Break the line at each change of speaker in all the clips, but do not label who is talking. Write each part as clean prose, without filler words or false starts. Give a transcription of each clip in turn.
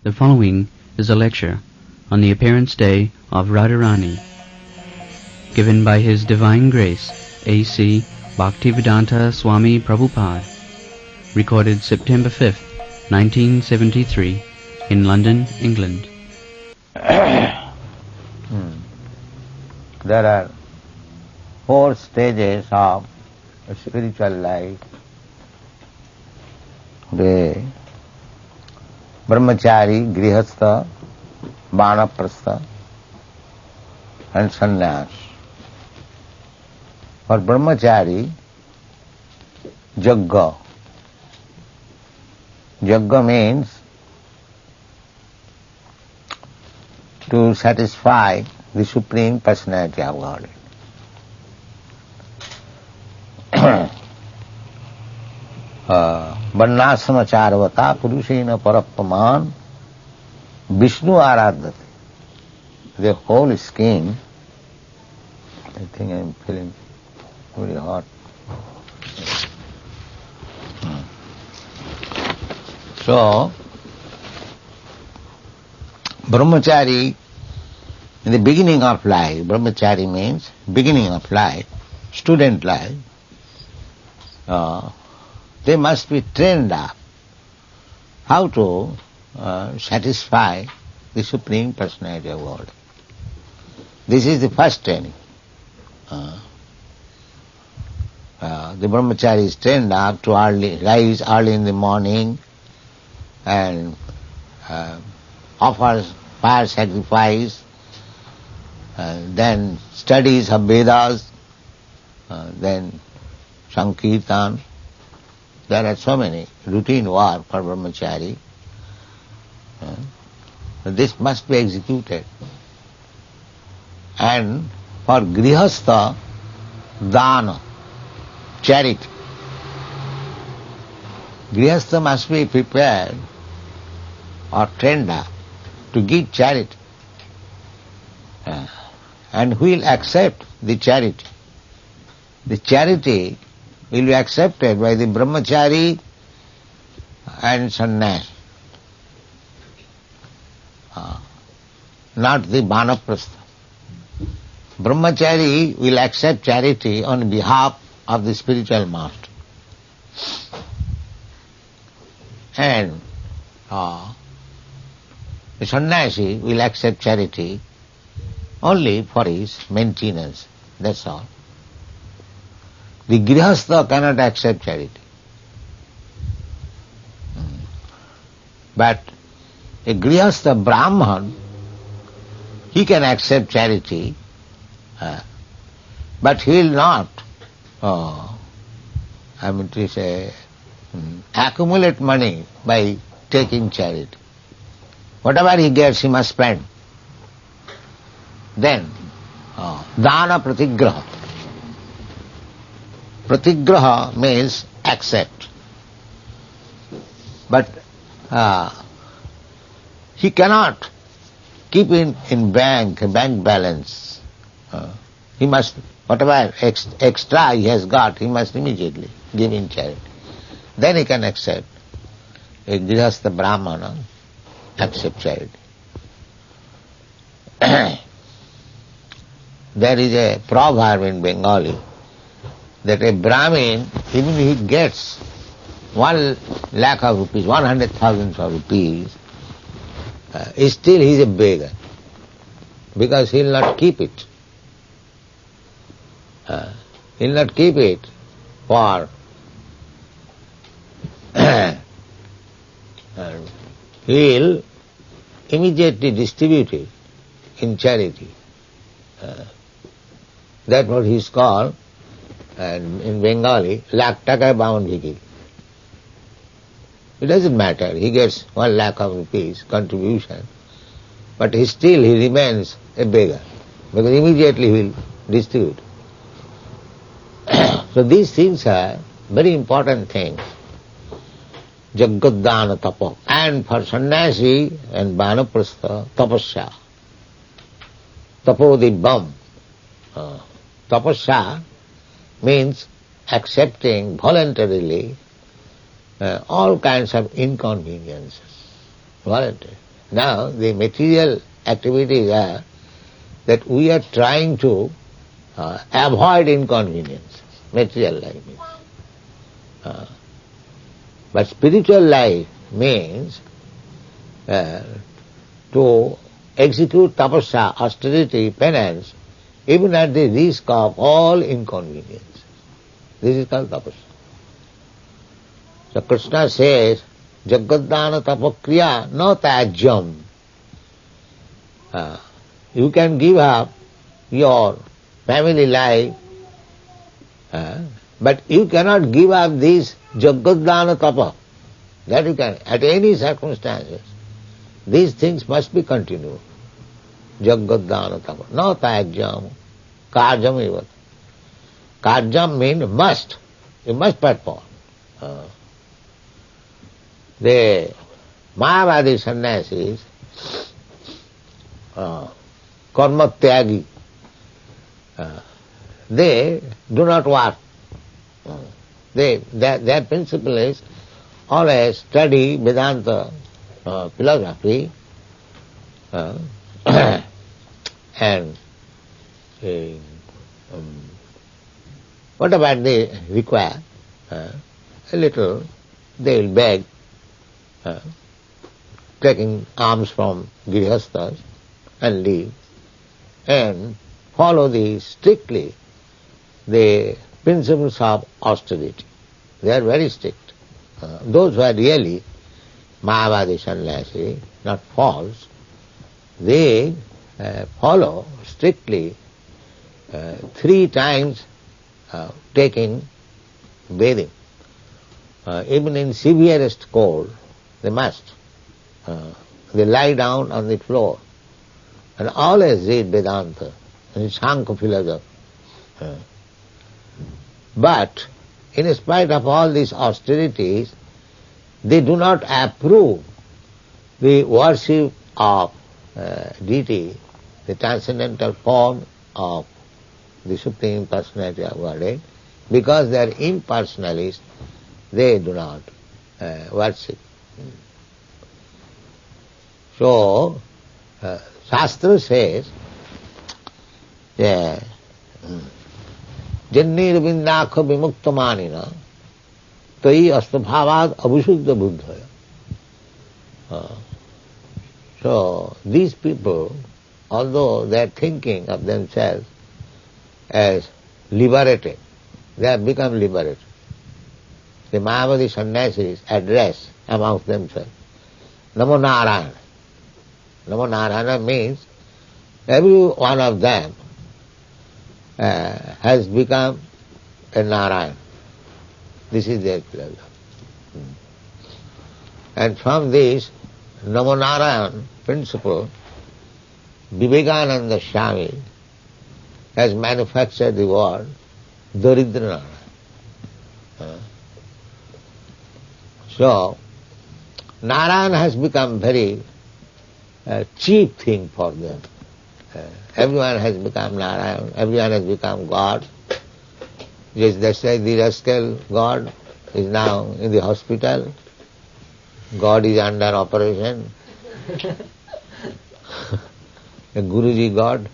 The following is a lecture on the appearance day of Radharani, given by His Divine Grace, A.C. Bhaktivedanta Swami Prabhupada, recorded September 5th, 1973, in London, England.
There are 4 stages of spiritual life. The brahmachari, grihastha, vanaprastha and sannyas. For brahmachari, yajna. Yajna means to satisfy the Supreme Personality of Godhead. Varnasana charvata purushena parapaman Vishnu aradhate. The whole scheme, I think I am feeling very hot. So, brahmachari, in the beginning of life, brahmachari means beginning of life, student life, they must be trained up how to satisfy the Supreme Personality of God. This is the first training. The brahmachari is trained up to rise early in the morning and offers fire sacrifice, then studies of Vedas, then Sankirtan. There are so many routine work for brahmachari. This must be executed. And for grihastha, dana, charity. Grihastha must be prepared or trained up to give charity. And who will accept the charity? The charity will be accepted by the brahmachari and sannyas, not the vanaprastha. Brahmachari will accept charity on behalf of the spiritual master. And the sannyasi will accept charity only for his maintenance, that's all. The grihastha cannot accept charity. But a grihastha brahman, he can accept charity, but he will not, accumulate money by taking charity. Whatever he gets, he must spend. Then, dana pratigraha. Pratigraha means accept. But he cannot keep in bank balance. He must, whatever extra he has got, he must immediately give in charity. Then he can accept. A grihastha brahmana accept charity. There is a proverb in Bengali that a Brahmin, even if he gets 1 lakh of rupees, 100,000 of rupees, still he is a beggar, because he will not keep it. He will not keep it for he will immediately distribute it in charity. That's what he is called, in Bengali, lakh taka bound bhiki. It doesn't matter, he gets 1 lakh of rupees contribution, but he remains a beggar, because immediately he will distribute. So these things are very important things. Jagadana tapa. And for sannyasi and vanaprastha, tapasya. Tapodibbam. Tapasya means accepting voluntarily all kinds of inconveniences. Voluntarily. Now the material activities are that we are trying to avoid inconvenience, material life means. But spiritual life means to execute tapasya, austerity, penance, even at the risk of all inconvenience. This is called tapasya. So Krishna says, Jagadana tapakriya no tajyam. You can give up your family life, but you cannot give up this Jagadana tapa. That you can, at any circumstances. These things must be continued. Jagadana tapa. No tajyam. Karjam eva. Karjam means must. You must perform. The Mayavadi sannyasis, karma tyagi, they do not work. Their principle is always study Vedanta philosophy and whatever they require, a little they will beg, taking alms from grihasthas and leave, and follow strictly the principles of austerity. They are very strict. Those who are really Mayavadi sannyasi, not false, they follow strictly 3 times taking bathing. Even in severest cold, they must. They lie down on the floor and always read Vedanta and Sankhya philosophy. But in spite of all these austerities, they do not approve the worship of deity, the transcendental form of the Supreme Personality of Godhead, because they are impersonalists, they do not worship. So, Shastra says, Jannir vindakha vimuktamanina tai asthabhavad abhusuddha buddhaya. So, these people, although they are thinking of themselves as liberated, they have become liberated. The Mayavadi sannyasis address amongst themselves, Namo Narayana. Namo Narayana means every one of them has become a Narayan. This is their philosophy. And from this Namo Narayan principle, Vivekananda Swami has manufactured the word Daridra Narayan. So, Narayan has become very cheap thing for them. Everyone has become Narayan, everyone has become God. Yes, that's why the rascal God is now in the hospital. God is under operation. A Guruji God.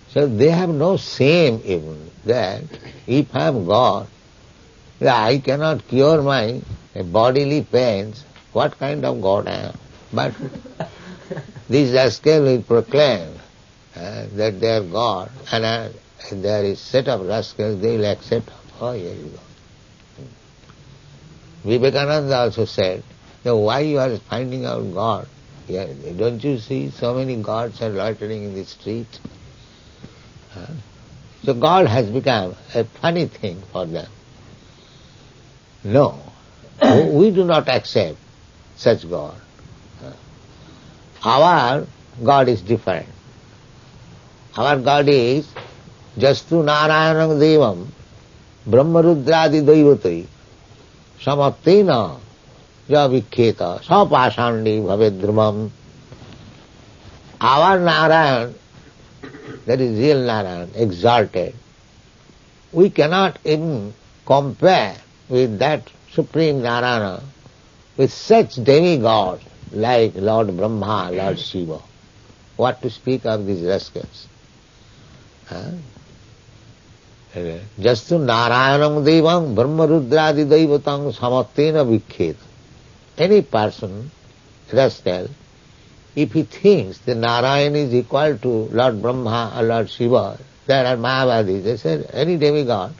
So they have no shame even that if I am God, I cannot cure my bodily pains. What kind of God I am? But these rascals will proclaim that they are God, and there is set of rascals, they will accept. Oh, here you go. Vivekananda also said, now why you are finding out God? Yeah, don't you see so many gods are loitering in the street? So God has become a funny thing for them. No, we do not accept such God. Our God is different. Our God is Jastu Narayanam Devam Brahmarudradi Daivatai Samaptena Javikheta Sapashandi Bhavedrumam. Our Narayan, that is real Narayan, exalted, we cannot even compare with that Supreme Narayana with such demigods like Lord Brahma, Lord Shiva, what to speak of these rascals? Jastu Narayanam Devam Brahma Rudradi Daivatang Samatena Vikhet. Any person, rascal, if he thinks that Narayan is equal to Lord Brahma or Lord Shiva, there are Mayavadis, they said any demigod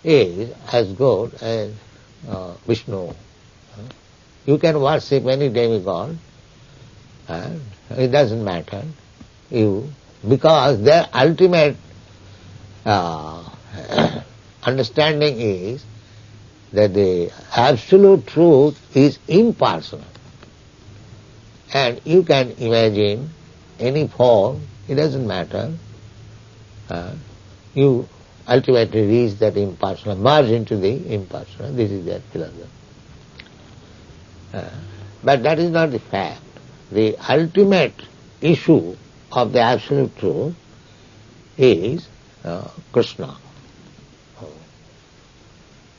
is as good as Vishnu. You can worship any demigod, it doesn't matter, because their ultimate understanding is that the absolute truth is impersonal. And you can imagine any form, it doesn't matter. You ultimately reach that impersonal, merge into the impersonal. This is their philosophy. But that is not the fact. The ultimate issue of the absolute truth is Krishna.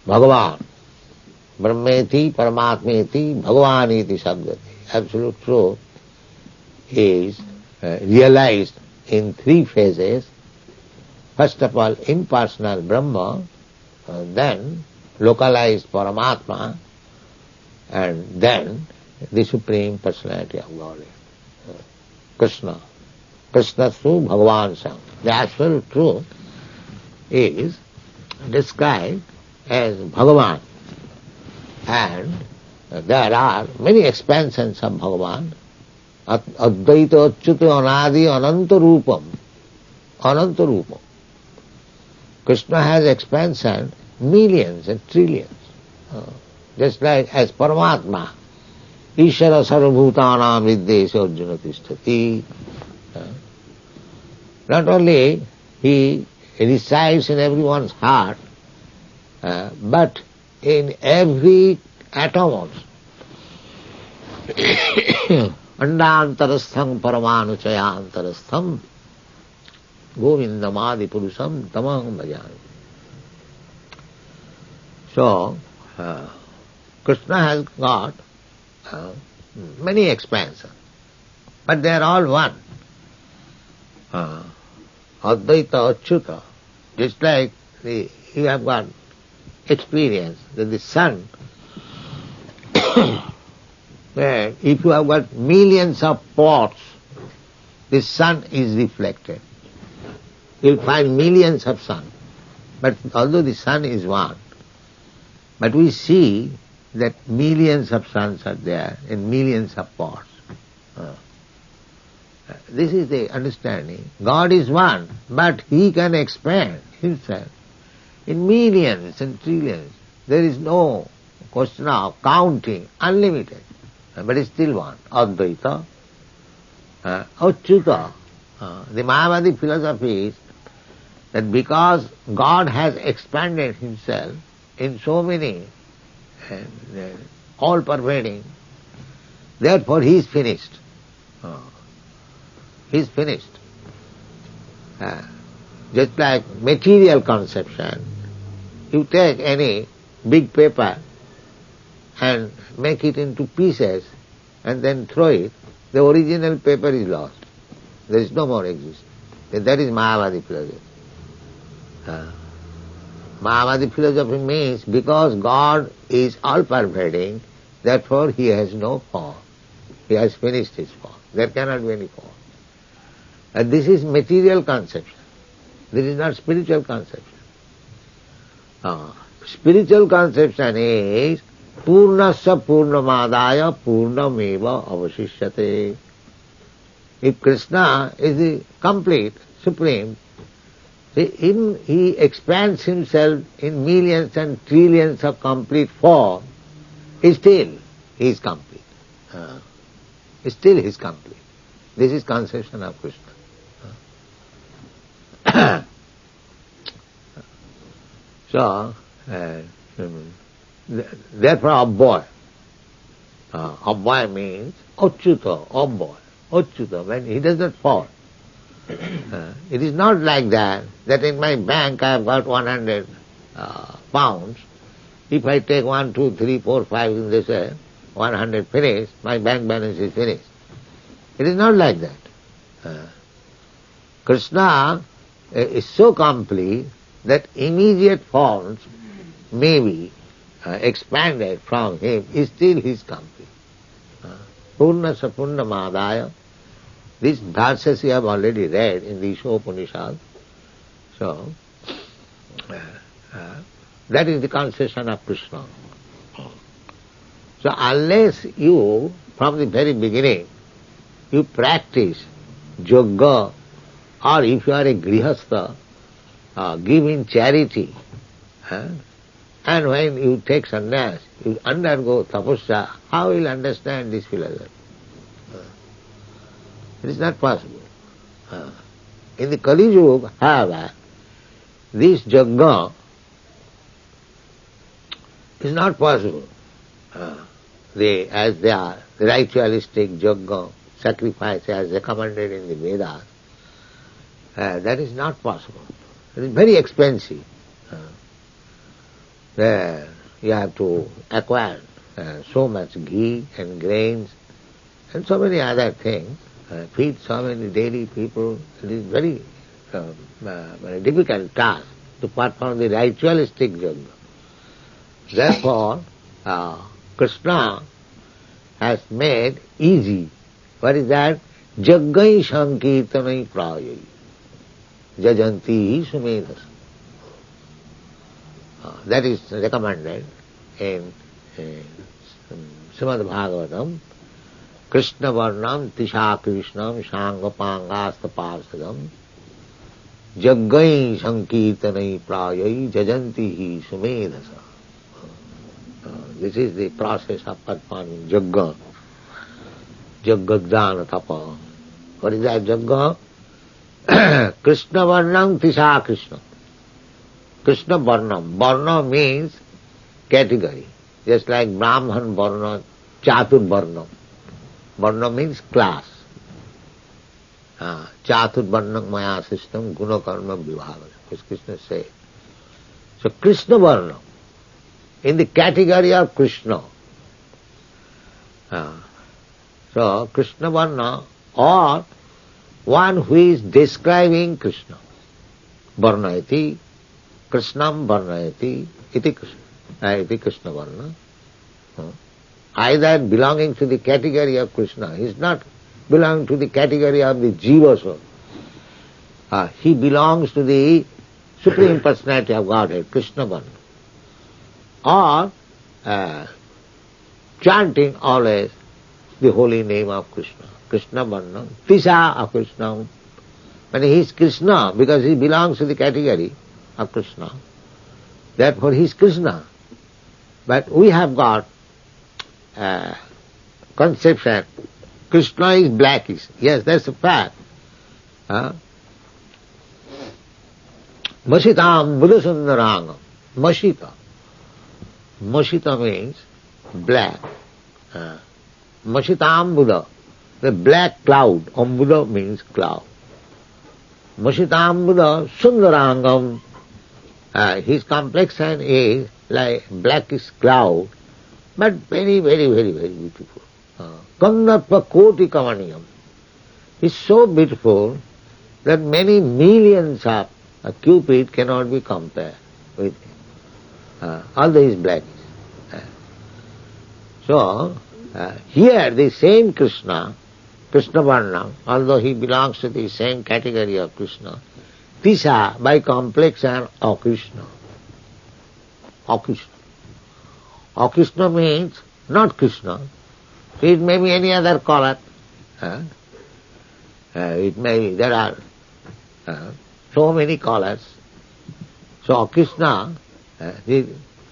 Bhagavan. Brahmeti, Paramatmeti, Bhagavaniti Sabdati. Absolute truth is realized in three phases. First of all, impersonal Brahma, then localized Paramatma, and then the Supreme Personality of Godhead, Krishna. Krishna through Bhagavan Sam. The absolute truth is described as Bhagavan, and there are many expansions of Bhagavan. Advaita Achyuta Anadi Ananta Rupam. Ananta Rupam. Krishna has expansion millions and trillions. Just like as Paramatma. Ishara sarvabhutanam viddesha arjuna tisthati. Not only he resides in everyone's heart, but in every atom also. Andantarastham paramanuchayantarastham govindamadi purusam tamaham bhajami. So, Krishna has got many expansions, but they are all one. Advaita Achyuta, just like you have got experience that the sun, where if you have got millions of pots, the sun is reflected. You'll find millions of sun, but although the sun is one, but we see that millions of suns are there in millions of pots. This is the understanding. God is one, but He can expand Himself in millions and trillions. There is no question of counting, unlimited, but it's still one. Advaita, Achyuta. The Mayavadi philosophy is that because God has expanded Himself in so many, all-pervading, therefore He is finished. He is finished. Just like material conception, you take any big paper and make it into pieces and then throw it, the original paper is lost. There is no more existence. That is Mayavadi philosophy. Mayavadi philosophy means because God is all-pervading, therefore He has no form. He has finished His form. There cannot be any form. And this is material conception. This is not spiritual conception. Spiritual conception is Purnasya Purnamadaya Purnameva Avashishyate. If Krishna is the complete, supreme, He expands Himself in millions and trillions of complete form, still He is complete. Still He is complete. This is conception of Krishna. So, therefore Abboy. Abboy means Achyuta, Abboy. Achyuta, when he does not fall. It is not like that in my bank I have got 100 pounds. If I take 1, 2, 3, 4, 5, they say, 100 finished, my bank balance is finished. It is not like that. Krishna is so complete that immediate forms may be expanded from him, is still his complete. Purna sapurna madaya. These verses you have already read in the Upanishad. So, that is the concession of Krishna. So unless you, from the very beginning, you practice yoga, or if you are a grihastha, give in charity, and when you take sannyas, you undergo tapasya, how will you understand this philosophy? It is not possible. In the Kali Yuga, however, this yoga is not possible. As they are ritualistic yoga, sacrifice as recommended in the Vedas, that is not possible. It is very expensive. There you have to acquire so much ghee and grains and so many other things, feed so many daily people. It is very difficult task to perform the ritualistic yoga. Therefore, Krishna has made easy. What is that? Jaggai sankirtanai prayai jajanti sumedhasa. That is recommended in Srimad Bhagavatam. Krishna varnam tisha krishnam shangapangasth parsadam jaggai sankirtanai prayai jajanti sumedhasa. This is the process of performing jagga. Jaggadana tapa. What is that jagga? Krishna varnam tisha Krishna. Krishna varnam. Varna means category. Just like Brahman varna, Chatur varnam. Varna means class. Chatur varnam maya system guna karma vibhaga, as Krishna said. So Krishna varnam, in the category of Krishna. So Krishna varna, or one who is describing Krishna. Varnayati, Krishnam varnayati, iti Krishna varna. Either belonging to the category of Krishna, he is not belonging to the category of the Jiva soul. He belongs to the Supreme Personality of Godhead, Krishna varna. Or chanting always the holy name of Krishna. Krishna varna, tisha of Krishna. When he is Krishna, because he belongs to the category of Krishna, therefore he is Krishna. But we have got conception, Krishna is blackish. Yes, that's a fact. Masitam Buddhasundarangam. Masita. Masita means black. Masitam Buddha, the black cloud. Buddha means cloud. Masitam Buddha Sundarangam. His complexion is like blackish cloud, but very, very, very, very beautiful. Kannatva koti kamaniyam. He's so beautiful that many millions of Cupid cannot be compared with him. Although he is blackish. So, here the same Krishna, Krishna Varna, although he belongs to the same category of Krishna, Tisha, by complexion, of Krishna. Akrishna. Akrishna means not Krishna. It may be any other color. It may be, there are so many colors. So Krishna,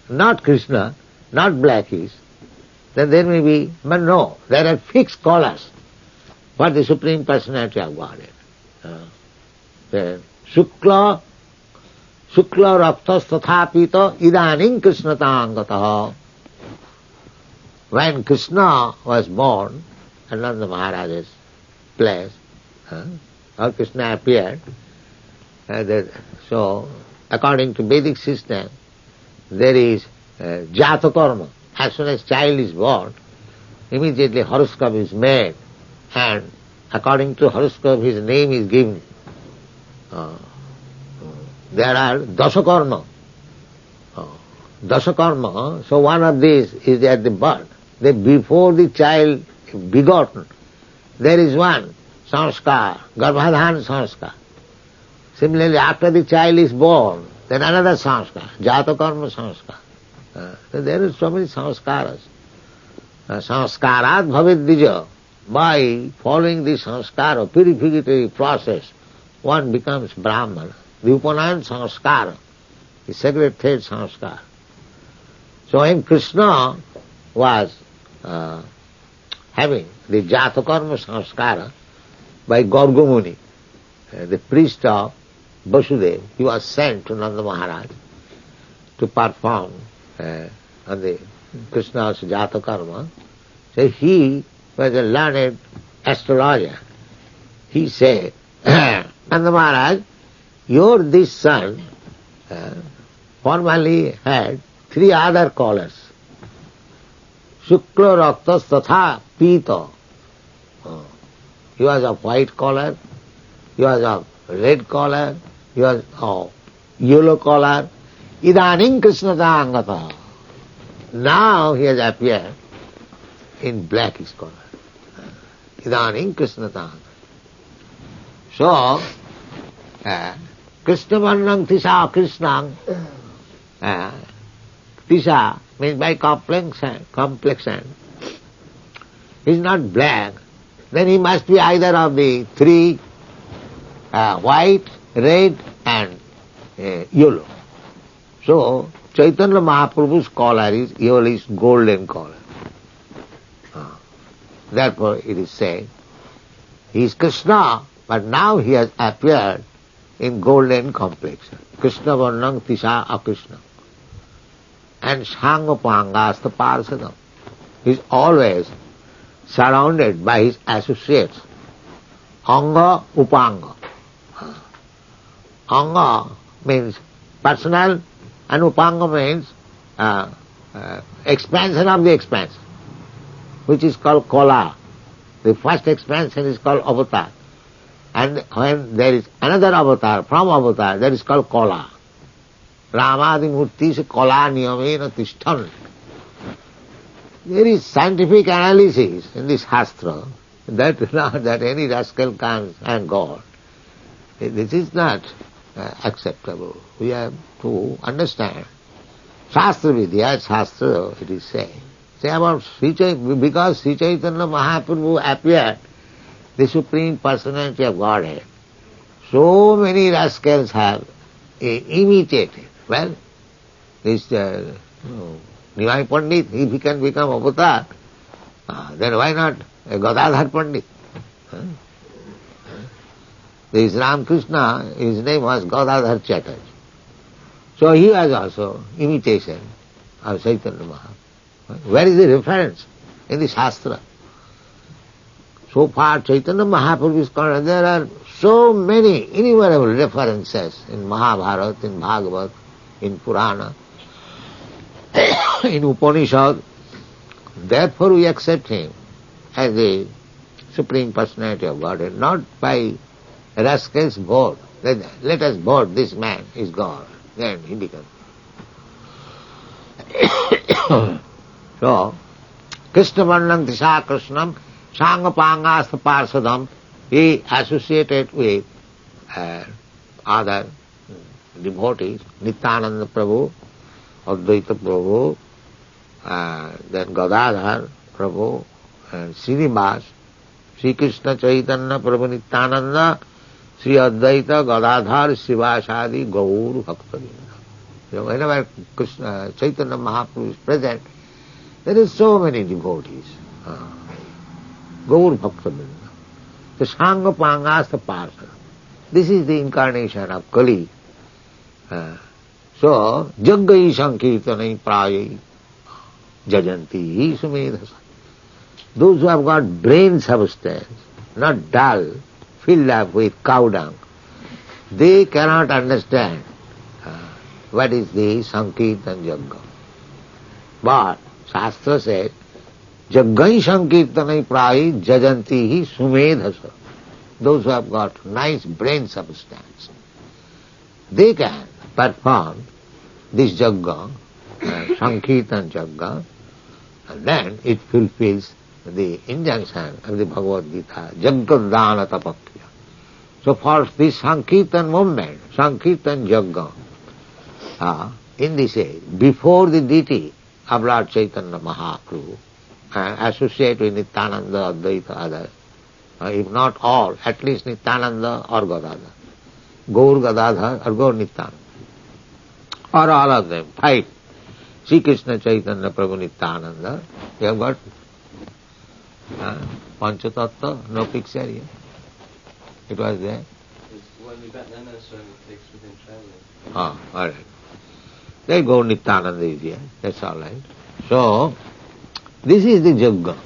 not Krishna, not blackish, then there may be, but no, there are fixed colors for the Supreme Personality of Godhead. Shukla raptas tathapita idanim krishnatangataha. When Krishna was born at Nanda Maharaja's place, or Krishna appeared, so according to Vedic system, there is jata karma. As soon as child is born, immediately horoscope is made, and according to horoscope his name is given. There are dasakarma. Dasakarma, so one of these is at the birth. Before the child begotten, there is one sanskar, garbhadhan sanskar. Similarly, after the child is born, then another sanskar, jatakarma sanskar. So there are so many sanskaras. Sanskarat bhavid dija. By following the sanskara, purificatory process, one becomes Brahmana. The Upanayan sanskara, the sacred thread sanskara. So when Krishna was having the jatakarma sanskara by Gargamuni, the priest of Vasudeva, he was sent to Nanda Maharaj to perform on the Krishna's jatakarma. So he was a learned astrologer. He said, Nanda Maharaj, this son formerly had 3 other colors. Shukla raktas tatha pita. He was of white color, he was of red color, he was of yellow color. Idanim krishnata angata. Now he has appeared in blackish color. Idanim krishnata. So, Krishna varnam tisha krishnam. Tisha means by complexion. He is not black. Then he must be either of the 3, white, red and yellow. So, Chaitanya Mahaprabhu's color is yellowish golden color. Therefore it is said, he is Krishna, but now he has appeared in golden complexion. Krishna varnam tisha akrishna. And Sangapangasta Parsadam. He is always surrounded by his associates. Anga Upanga. Anga means personal and Upanga means expansion of the expansion, which is called Kola. The first expansion is called avatar. And when there is another avatar, from avatar, that is called Kola. Ramadi Murti se Kola niyamena tishtan. There is scientific analysis in this Shastra that not that any rascal comes and God. This is not acceptable. We have to understand. Shastra Vidya, Shastra, it is saying. Say about Sri Chaitanya, because Sri Chaitanya Mahaprabhu appeared, the Supreme Personality of Godhead. So many rascals have imitated. Well, this Nimai Pandit, if he can become avatar, then why not a Gadadhar Pandit? This Ramakrishna, his name was Gadadhar Chatterjee. So he was also imitation of Chaitanya Mahaprabhu. Where is the reference? In the Shastra. So far Chaitanya Mahaprabhu is concerned, there are so many innumerable references in Mahabharata, in Bhagavad, in Purana, in Upanishad. Therefore we accept him as the Supreme Personality of Godhead, not by rascals vote. Let us vote, this man is God. Then he becomes. So, Krishna Varnam Tisha Krishnam Sangapangasta Parsadam, he associated with other devotees, Nityananda Prabhu, Advaita Prabhu, then Gadadhar Prabhu, and Srinivas, Sri Krishna Chaitanya Prabhu Nityananda, Sri Advaita, Gadadhar, Srivasadi, Gaur, Bhaktivedanta. So whenever Krishna, Chaitanya Mahaprabhu is present, there is so many devotees. Gaur Bhaktivedanta. The Sangha Pangasta Parsa. This is the incarnation of Kali. So, Jaggai Sankirtanai Prayai Jajanti Sumedhasa. Those who have got brain substance, not dull, filled up with cow dung, they cannot understand what is the Sankirtan Jagga. But Shastra says, Jaggai Sankirtanai Prahi Jajanti hi Sumedhasa. Those who have got nice brain substance, they can perform this Jagga, Sankirtan Jagga, and then it fulfills the injunction of the Bhagavad Gita, Jaggadana Tapakya. So for this Sankirtan movement, Sankirtan Jagga, in this age, before the deity of Lord Chaitanya Mahaprabhu, associate with Nityananda, Advaita, others, if not all, at least Nityananda or Gadadhar, Gaur Gadadhar or Gaur Nityananda, or all of them, 5. Sri Krishna Chaitanya Prabhu Nityananda, you have got Panchatattva, no picture here. It was there.
When we got Nana, so it takes within traveling.
All right. There Gaur Nityananda is here, that's all right. So, this is the Jagga.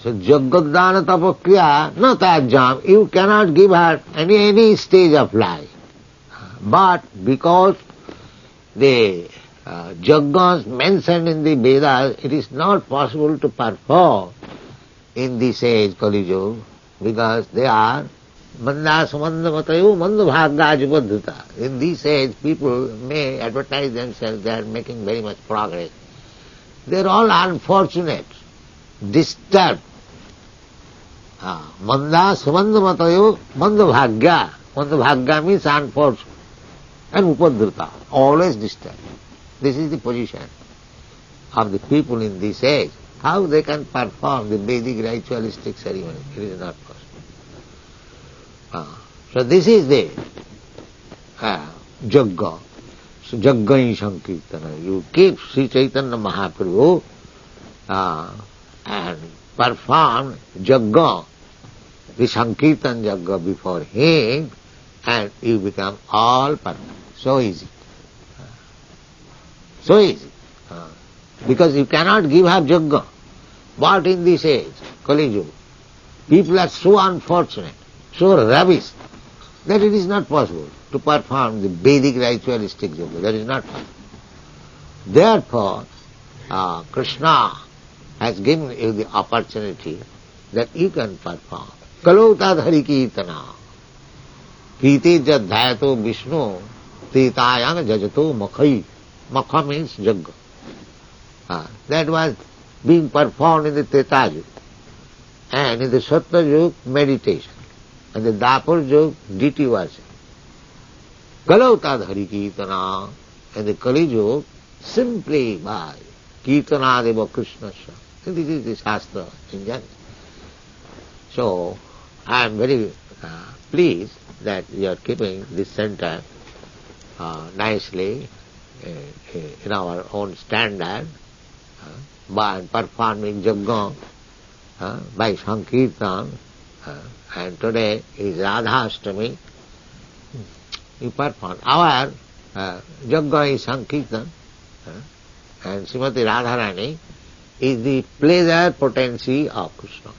So Jaggadana Tapakya, no tajam, you cannot give her any stage of life. But because the Jaggas mentioned in the Vedas, it is not possible to perform in this age, Kali Yuga, because they are Mandasmanda Matayu Mandabhagajubadhuta. In this age, people may advertise themselves, they are making very much progress. They are all unfortunate, disturbed. Manda Sumanda Matayo Mandabhagya. Mandabhagya means unfortunate. And Upadhrita, always disturbed. This is the position of the people in this age. How they can perform the Vedic ritualistic ceremony? It is not possible. So this is the Jagga. So Jaggai Sankirtana. You keep Sri Chaitanya Mahaprabhu and perform Jagga, the Sankirtan Jagga before him, and you become all perfect. So easy. So easy. Because you cannot give her Jagga. But in this age, Kali Yuga, people are so unfortunate, so rubbish, that it is not possible to perform the Vedic ritualistic Jagga. That is not possible. Therefore, Krishna has given you the opportunity that you can perform. Kalota dhari kirtana. Kriti jad dhayato Vishnu, titayang jajato makhai. Makha means Jagga. That was being performed in the Treta Yuga. And in the Satya Yuga, meditation. And the Dapur Yuga, deity worship. Kalota dhari kirtana. And the Kali Yuga, simply by kirtana deva Krishna. This is the Shastra injunction. So, I am very pleased that you are keeping this center nicely in our own standard by performing Jagga by Sankirtan, and today is Radhaastami. You perform. Our Jagga is Sankirtan, and Srimati Radharani is the pleasure potency of Krishna.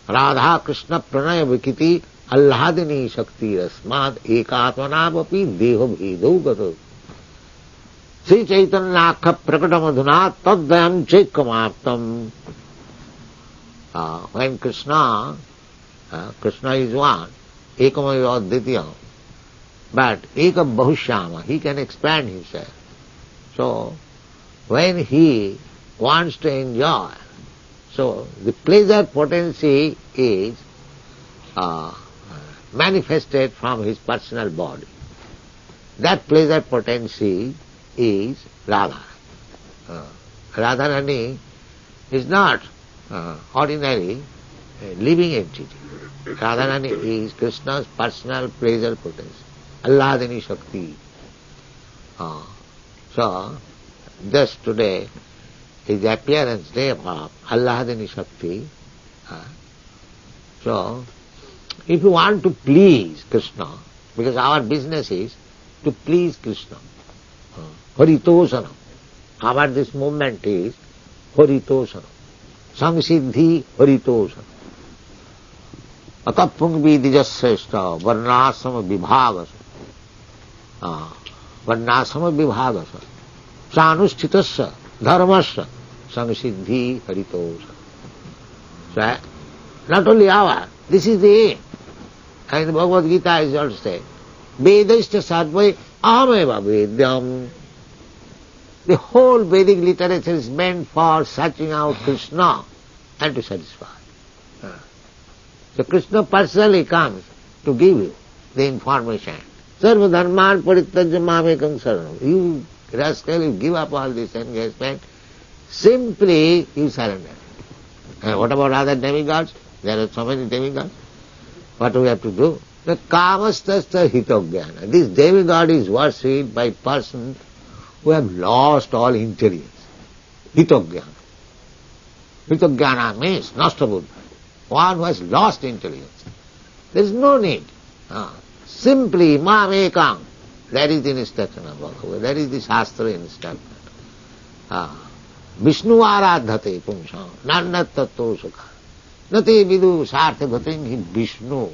Radha Krishna Pranaya Vikiti Allahadini Shakti Rasmad Ekatmanavapi Deho Bhedo Gato. Sri Chaitanya Prakatam Taddayam Chekkamaptam. When Krishna is one, Ekamaya Advitiyam, but Ekam Bahushyama, he can expand himself. So, when he wants to enjoy, so the pleasure potency is manifested from his personal body. That pleasure potency is Radha. Radharani is not ordinary living entity. Radharani is Krishna's personal pleasure potency. Allahadini Shakti. So, just today is the appearance day of Allahadini Shakti. So, if you want to please Krishna, because our business is to please Krishna, Haritosana. Our this movement is Haritosana. Samsiddhi Haritosana. Atapung vidijasreshta varnasama vibhagasa. Varnasama vibhagasa. Sanusthitasya dharmasya Samsiddhi Harito. So, not only our, this is the aim. And the Bhagavad Gita is also said, Vedashta Sadvai Ahmeva Vedyam. The whole Vedic literature is meant for searching out Krishna and to satisfy. So Krishna personally comes to give you the information. Sarva dharman parityajya mamekam saranam. You rascal, you give up all this engagement, simply you surrender. And what about other demigods? There are so many demigods. What do we have to do? The kamastasya hitogyana. This demigod is worshipped by persons who have lost all intelligence. Hitogyana. Hitogyana means nashtabuddha. One who has lost intelligence. There is no need. Simply mamekam. That is the instruction of Bhagavad. That is the Shastra instruction. Vishnu aradhate pumsam. Nannat tattva sukha. Nati vidu sartha bhating hi Vishnu.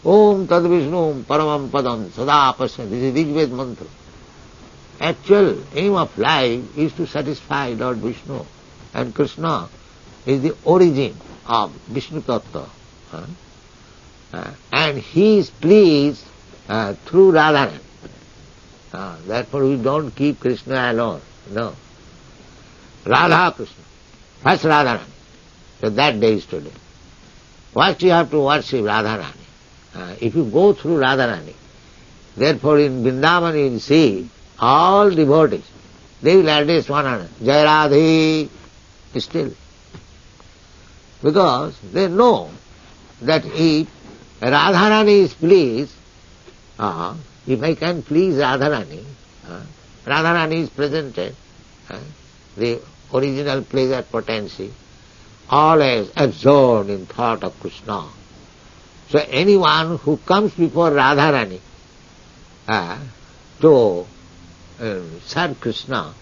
Om tad Vishnu paramam padam sada pasya. This is Illegitimate mantra. Actual aim of life is to satisfy Lord Vishnu. And Krishna is the origin of Vishnu Tattva. And he is pleased through Radharani. Therefore we don't keep Krishna alone. No. Radha Krishna. First Radharani. So that day is today. First you have to worship Radharani. If you go through Radharani, therefore in Vrindavan you will see all devotees, they will address one another. Jai Radhe still. Because they know that if Radharani is pleased, if I can please Radharani, Radharani is presented, the original pleasure potency, always absorbed in thought of Krishna. So anyone who comes before Radharani to serve Krishna,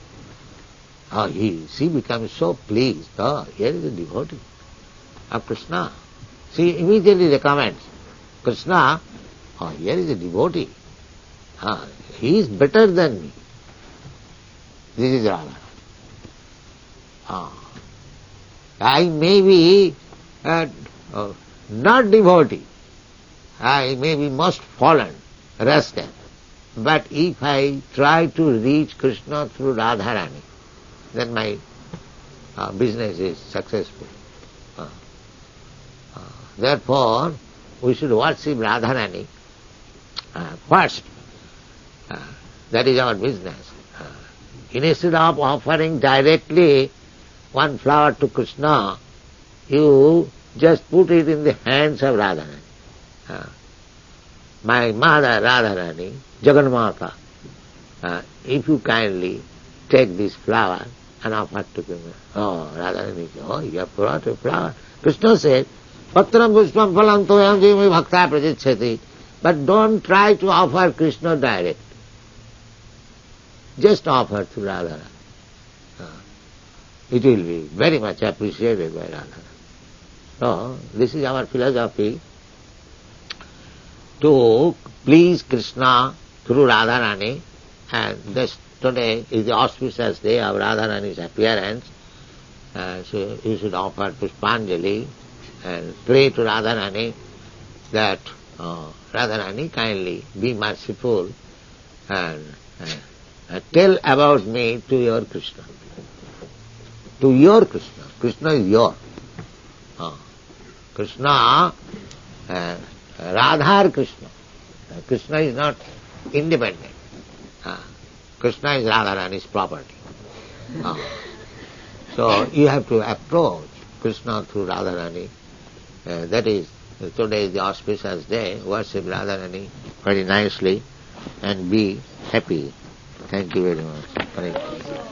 she becomes so pleased. Here is a devotee of Krishna. She immediately recommends Krishna, here is a devotee. He is better than me. This is Radha. I may be not devotee. I may be most fallen, rascal. But if I try to reach Krishna through Radharani, then my business is successful. Therefore, we should worship Radharani first. That is our business. Instead of offering directly one flower to Krishna, you just put it in the hands of Radharani. My mother Radharani, Jagannatha, if you kindly take this flower and offer to Krishna. Radharani said, you have brought a flower. Krishna said, Patram pushpam phalam toyam jivami bhakta prajichyati. But don't try to offer Krishna direct. Just offer to Radharani. It will be very much appreciated by Radharani. So, this is our philosophy, to please Krishna through Radharani, and this today is the auspicious day of Radharani's appearance. So you should offer Pushpanjali and pray to Radharani that Radharani kindly be merciful and tell about me to your Krishna. To your Krishna. Krishna is your. Krishna, Radhar Krishna. Krishna is not independent. Krishna is Radharani's property. So you have to approach Krishna through Radharani. That is, today is the auspicious day. Worship Radharani very nicely and be happy. Thank you very much. Hare Krishna.